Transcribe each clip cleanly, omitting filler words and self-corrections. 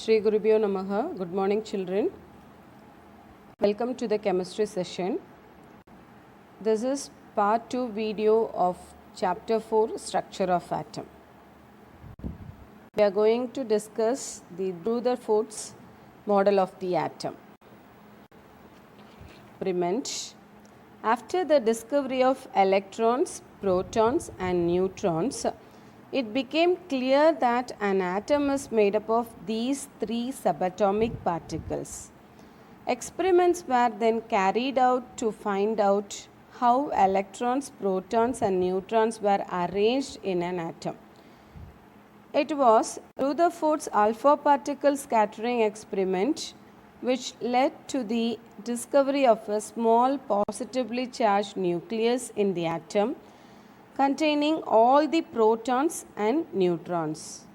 Shri Gurubhyo Namaha. Good morning, children. Welcome to the chemistry session. This is part 2 video of chapter 4, structure of atom. We are going to discuss the Rutherford's model of the atom. Experiment. After the discovery of electrons, protons and neutrons, it became clear that an atom is made up of these three subatomic particles. Experiments were then carried out to find out how electrons, protons and neutrons were arranged in an atom. It was Rutherford's alpha particle scattering experiment which led to the discovery of a small positively charged nucleus in the atom containing all the protons and neutrons.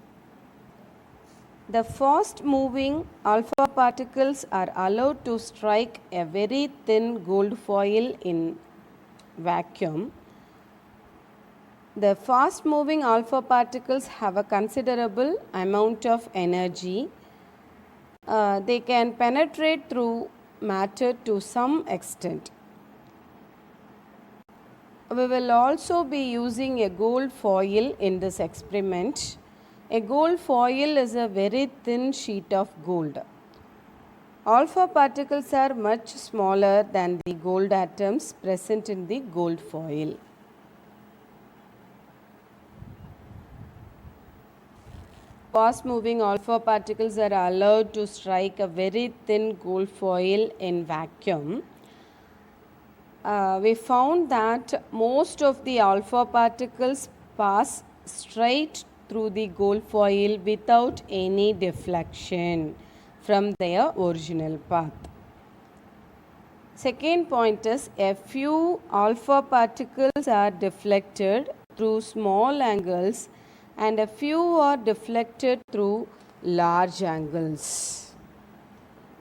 The fast moving alpha particles are allowed to strike a very thin gold foil in vacuum. The fast moving alpha particles have a considerable amount of energy. They can penetrate through matter to some extent. We will also be using a gold foil in this experiment. A gold foil is a very thin sheet of gold. Alpha particles are much smaller than the gold atoms present in the gold foil. Fast moving alpha particles are allowed to strike a very thin gold foil in vacuum. We found that most of the alpha particles pass straight through the gold foil without any deflection from their original path. Second point is a few alpha particles are deflected through small angles and a few are deflected through large angles.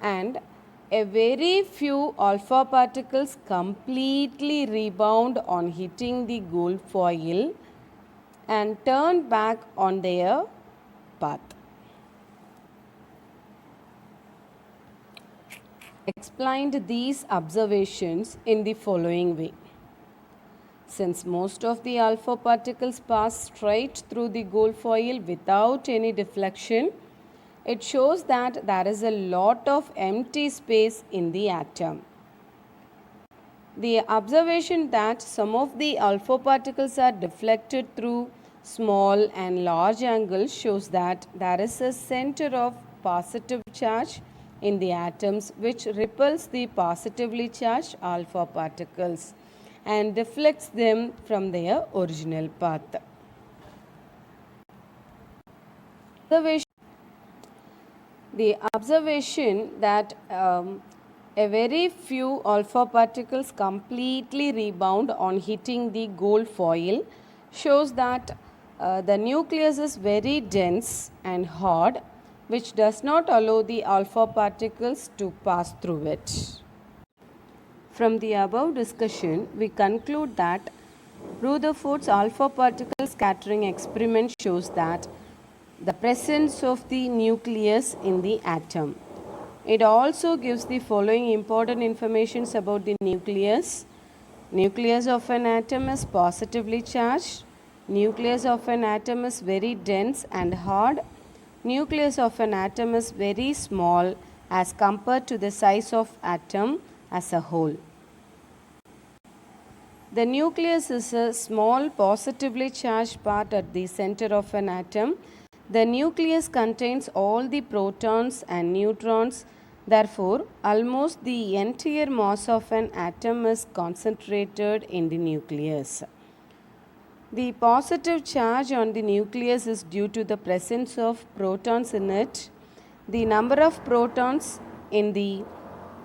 And a very few alpha particles completely rebound on hitting the gold foil and turn back on their path. Explained these observations in the following way. Since most of the alpha particles pass straight through the gold foil without any deflection, it shows that there is a lot of empty space in the atom. The observation that some of the alpha particles are deflected through small and large angles shows that there is a center of positive charge in the atoms which repels the positively charged alpha particles and deflects them from their original path. The observation that a very few alpha particles completely rebound on hitting the gold foil shows that the nucleus is very dense and hard, which does not allow the alpha particles to pass through it. From the above discussion, we conclude that Rutherford's alpha particle scattering experiment shows that the presence of the nucleus in the atom. It also gives the following important information about the nucleus. Nucleus of an atom is positively charged. Nucleus of an atom is very dense and hard. Nucleus of an atom is very small as compared to the size of atom as a whole. The nucleus is a small positively charged part at the center of an atom. The nucleus contains all the protons and neutrons. Therefore, almost the entire mass of an atom is concentrated in the nucleus. The positive charge on the nucleus is due to the presence of protons in it. The number of protons in the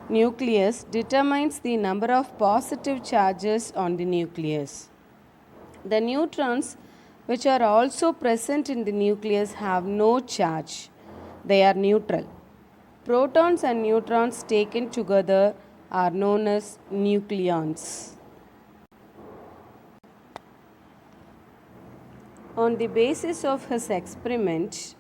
nucleus determines the number of positive charges on the nucleus. The neutrons, which are also present in the nucleus, have no charge. They are neutral. Protons and neutrons taken together are known as nucleons. On the basis of his experiment,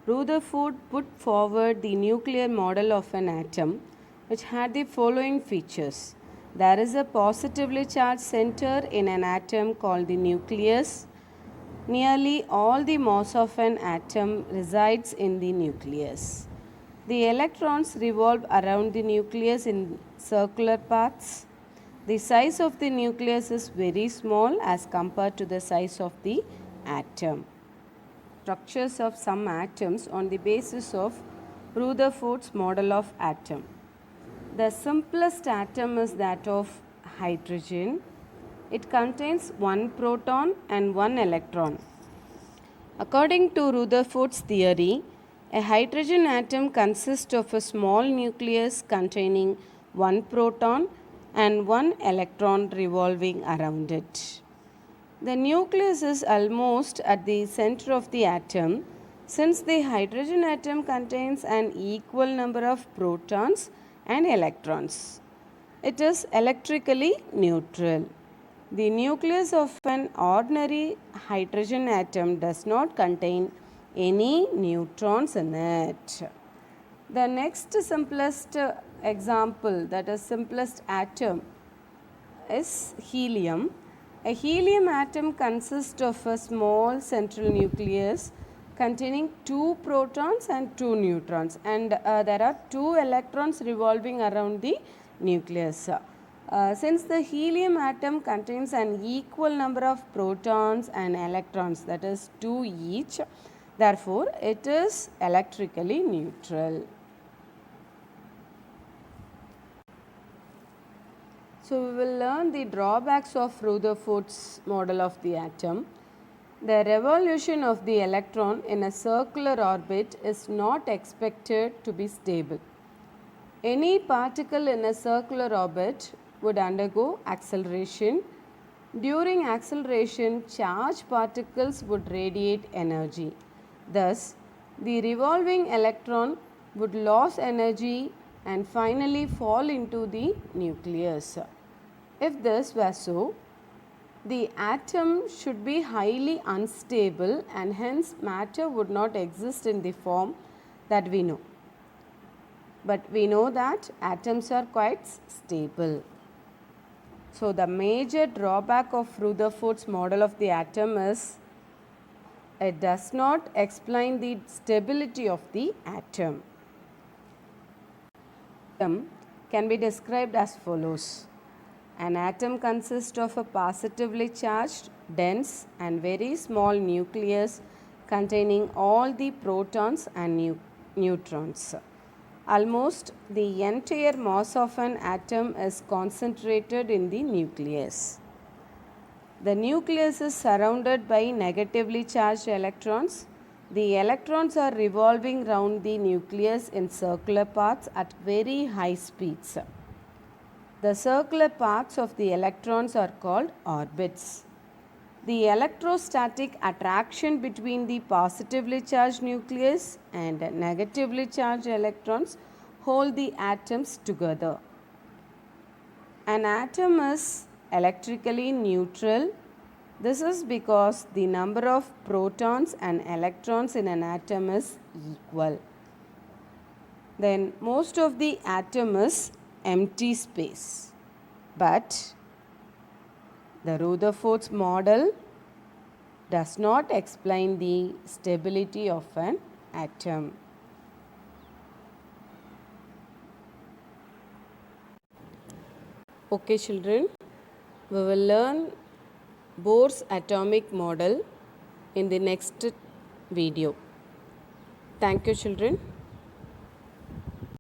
Rutherford put forward the nuclear model of an atom which had the following features. There is a positively charged center in an atom called the nucleus. Nearly all the mass of an atom resides in the nucleus. The electrons revolve around the nucleus in circular paths. The size of the nucleus is very small as compared to the size of the atom. Structures of some atoms on the basis of Rutherford's model of atom. The simplest atom is that of hydrogen. It contains one proton and one electron. According to Rutherford's theory, a hydrogen atom consists of a small nucleus containing one proton and one electron revolving around it. The nucleus is almost at the center of the atom since the hydrogen atom contains an equal number of protons and electrons. It is electrically neutral. The nucleus of an ordinary hydrogen atom does not contain any neutrons in it. The next simplest example, that is simplest atom, is helium. A helium atom consists of a small central nucleus containing two protons and two neutrons, and there are two electrons revolving around the nucleus. Since the helium atom contains an equal number of protons and electrons, that is 2 each, therefore it is electrically neutral. So we will learn the drawbacks of Rutherford's model of the atom. The revolution of the electron in a circular orbit is not expected to be stable. Any particle in a circular orbit would undergo acceleration. During acceleration, charged particles would radiate energy. Thus, the revolving electron would lose energy and finally fall into the nucleus. If this were so, the atom should be highly unstable and hence matter would not exist in the form that we know. But we know that atoms are quite stable. So the major drawback of Rutherford's model of the atom is it does not explain the stability of the atom. Atom can be described as follows. An atom consists of a positively charged, dense and very small nucleus containing all the protons and neutrons. Almost the entire mass of an atom is concentrated in the nucleus. The nucleus is surrounded by negatively charged electrons. The electrons are revolving round the nucleus in circular paths at very high speeds. The circular paths of the electrons are called orbits. The electrostatic attraction between the positively charged nucleus and negatively charged electrons hold the atoms together. An atom is electrically neutral. This is because the number of protons and electrons in an atom is equal. Then most of the atom is empty space. But the Rutherford's model does not explain the stability of an atom. Okay children, we will learn Bohr's atomic model in the next video. Thank you children.